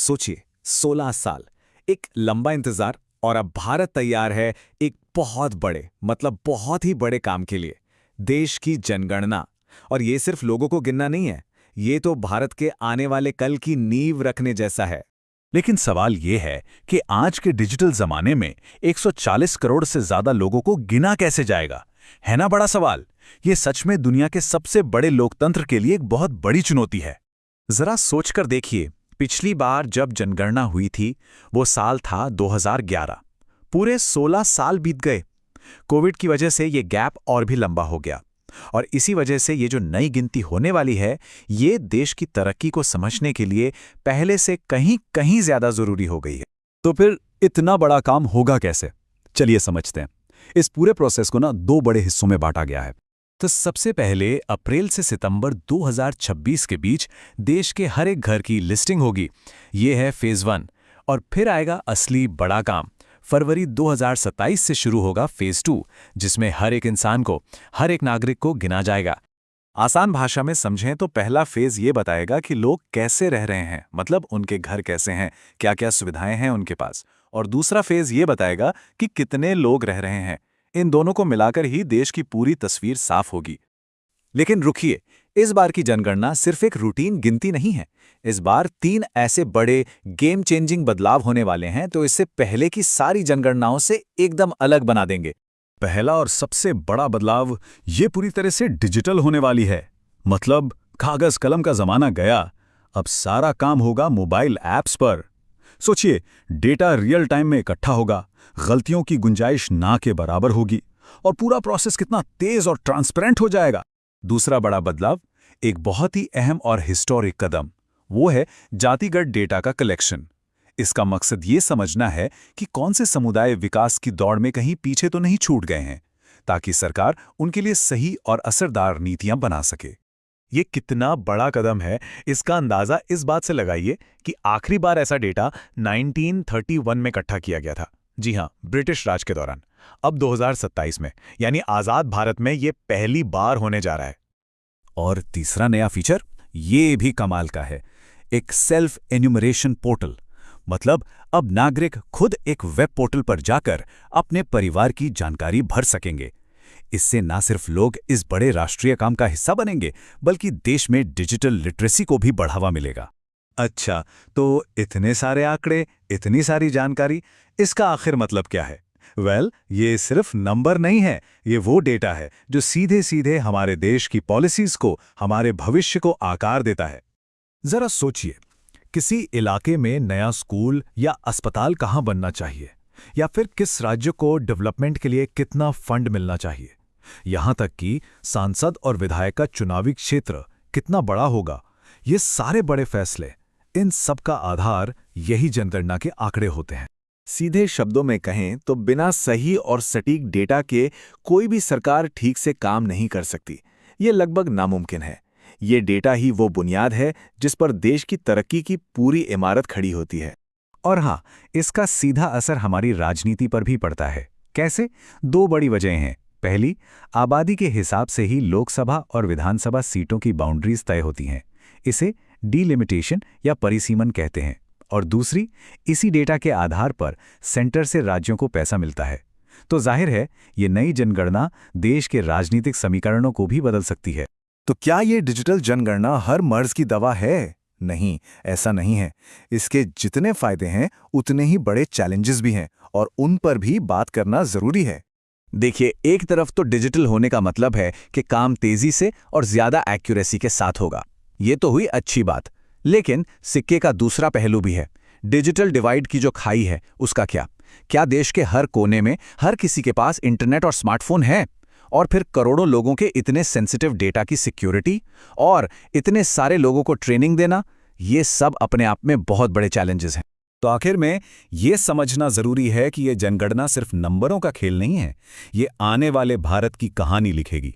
सोचिए, 16 साल, एक लंबा इंतजार, और अब भारत तैयार है एक बहुत बड़े, मतलब बहुत ही बड़े काम के लिए, देश की जनगणना। और ये सिर्फ लोगों को गिनना नहीं है, ये तो भारत के आने वाले कल की नींव रखने जैसा है। लेकिन सवाल ये है कि आज के डिजिटल जमाने में 140 करोड़ से ज्यादा लोगों को गिना कैसे जाएगा? है ना बड़ा सवाल। ये सच में दुनिया के सबसे बड़े लोकतंत्र के लिए एक बहुत बड़ी चुनौती है। जरा सोचकर देखिए, पिछली बार जब जनगणना हुई थी वो साल था 2011। पूरे 16 साल बीत गए। कोविड की वजह से ये गैप और भी लंबा हो गया, और इसी वजह से ये जो नई गिनती होने वाली है, ये देश की तरक्की को समझने के लिए पहले से कहीं कहीं ज्यादा जरूरी हो गई है। तो फिर इतना बड़ा काम होगा कैसे? चलिए समझते हैं। इस पूरे प्रोसेस को 2 बड़े हिस्सों में बांटा गया है। तो सबसे पहले अप्रैल से सितंबर 2026 के बीच देश के हर एक घर की लिस्टिंग होगी। ये है फेज 1। और फिर आएगा असली बड़ा काम। फरवरी 2027 से शुरू होगा फेज 2, जिसमें हर एक इंसान को, हर एक नागरिक को गिना जाएगा। आसान भाषा में समझें तो पहला फेज ये बताएगा कि लोग कैसे रह रहे हैं, मतलब उनके घर कैसे हैं, क्या क्या सुविधाएं हैं उनके पास। और दूसरा फेज ये बताएगा कि कितने लोग रह रहे हैं। इन दोनों को मिलाकर ही देश की पूरी तस्वीर साफ होगी। लेकिन रुकिए, इस बार की जनगणना सिर्फ एक रूटीन गिनती नहीं है। इस बार 3 ऐसे बड़े गेम चेंजिंग बदलाव होने वाले हैं, तो इससे पहले की सारी जनगणनाओं से एकदम अलग बना देंगे। पहला और सबसे बड़ा बदलाव ये पूरी तरह से डिजिटल होने वाली है। मतलब कागज कलम का जमाना गया, अब सारा काम होगा मोबाइल ऐप्स पर। सोचिए, डेटा रियल टाइम में इकट्ठा होगा, गलतियों की गुंजाइश ना के बराबर होगी, और पूरा प्रोसेस कितना तेज और ट्रांसपेरेंट हो जाएगा। दूसरा बड़ा बदलाव, एक बहुत ही अहम और हिस्टोरिक कदम, वो है जातिगत डेटा का कलेक्शन। इसका मकसद ये समझना है कि कौन से समुदाय विकास की दौड़ में कहीं पीछे तो नहीं छूट गए हैं, ताकि सरकार उनके लिए सही और असरदार नीतियां बना सके। ये कितना बड़ा कदम है, इसका अंदाजा इस बात से लगाइए कि आखिरी बार ऐसा डेटा 1931 में इकट्ठा किया गया था। जी हां, ब्रिटिश राज के दौरान। अब 2027 में, यानी आजाद भारत में ये पहली बार होने जा रहा है। और तीसरा नया फीचर, ये भी कमाल का है, एक सेल्फ एन्यूमरेशन पोर्टल। मतलब अब नागरिक खुद एक वेब पोर्टल पर जाकर अपने परिवार की जानकारी भर सकेंगे। इससे न सिर्फ लोग इस बड़े राष्ट्रीय काम का हिस्सा बनेंगे, बल्कि देश में डिजिटल लिटरेसी को भी बढ़ावा मिलेगा। अच्छा, तो इतने सारे आंकड़े, इतनी सारी जानकारी, इसका आखिर मतलब क्या है? ये सिर्फ नंबर नहीं है, ये वो डेटा है जो सीधे सीधे हमारे देश की पॉलिसीज को, हमारे भविष्य को आकार देता है। जरा सोचिए, किसी इलाके में नया स्कूल या अस्पताल कहाँ बनना चाहिए, या फिर किस राज्य को डेवलपमेंट के लिए कितना फंड मिलना चाहिए, यहां तक कि सांसद और विधायक का चुनावी क्षेत्र कितना बड़ा होगा। ये सारे बड़े फैसले, इन सब का आधार यही जनगणना के आंकड़े होते हैं। सीधे शब्दों में कहें तो बिना सही और सटीक डेटा के कोई भी सरकार ठीक से काम नहीं कर सकती। ये लगभग नामुमकिन है। ये डेटा ही वो बुनियाद है जिस पर देश की तरक्की की पूरी इमारत खड़ी होती है। और हाँ, इसका सीधा असर हमारी राजनीति पर भी पड़ता है। कैसे? 2 बड़ी वजहें हैं। पहली, आबादी के हिसाब से ही लोकसभा और विधानसभा सीटों की बाउंड्रीज तय होती हैं। इसे डिलिमिटेशन या परिसीमन कहते हैं। और दूसरी, इसी डेटा के आधार पर सेंटर से राज्यों को पैसा मिलता है। तो जाहिर है, ये नई जनगणना देश के राजनीतिक समीकरणों को भी बदल सकती है। तो क्या ये डिजिटल जनगणना हर मर्ज की दवा है? नहीं, ऐसा नहीं है। इसके जितने फायदे हैं, उतने ही बड़े चैलेंजेस भी हैं, और उन पर भी बात करना जरूरी है। देखिए, एक तरफ तो डिजिटल होने का मतलब है कि काम तेजी से और ज्यादा एक्यूरेसी के साथ होगा। ये तो हुई अच्छी बात। लेकिन सिक्के का दूसरा पहलू भी है। डिजिटल डिवाइड की जो खाई है, उसका क्या? क्या देश के हर कोने में हर किसी के पास इंटरनेट और स्मार्टफोन है? और फिर करोड़ों लोगों के इतने सेंसिटिव डेटा की सिक्योरिटी और इतने सारे लोगों को ट्रेनिंग देना, ये सब अपने आप में बहुत बड़े चैलेंजेस हैं। तो आखिर में ये समझना जरूरी है कि ये जनगणना सिर्फ नंबरों का खेल नहीं है, ये आने वाले भारत की कहानी लिखेगी।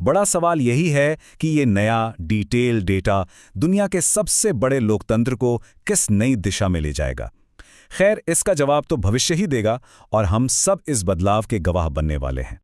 बड़ा सवाल यही है कि ये नया डिटेल डेटा दुनिया के सबसे बड़े लोकतंत्र को किस नई दिशा में ले जाएगा। खैर, इसका जवाब तो भविष्य ही देगा, और हम सब इस बदलाव के गवाह बनने वाले हैं।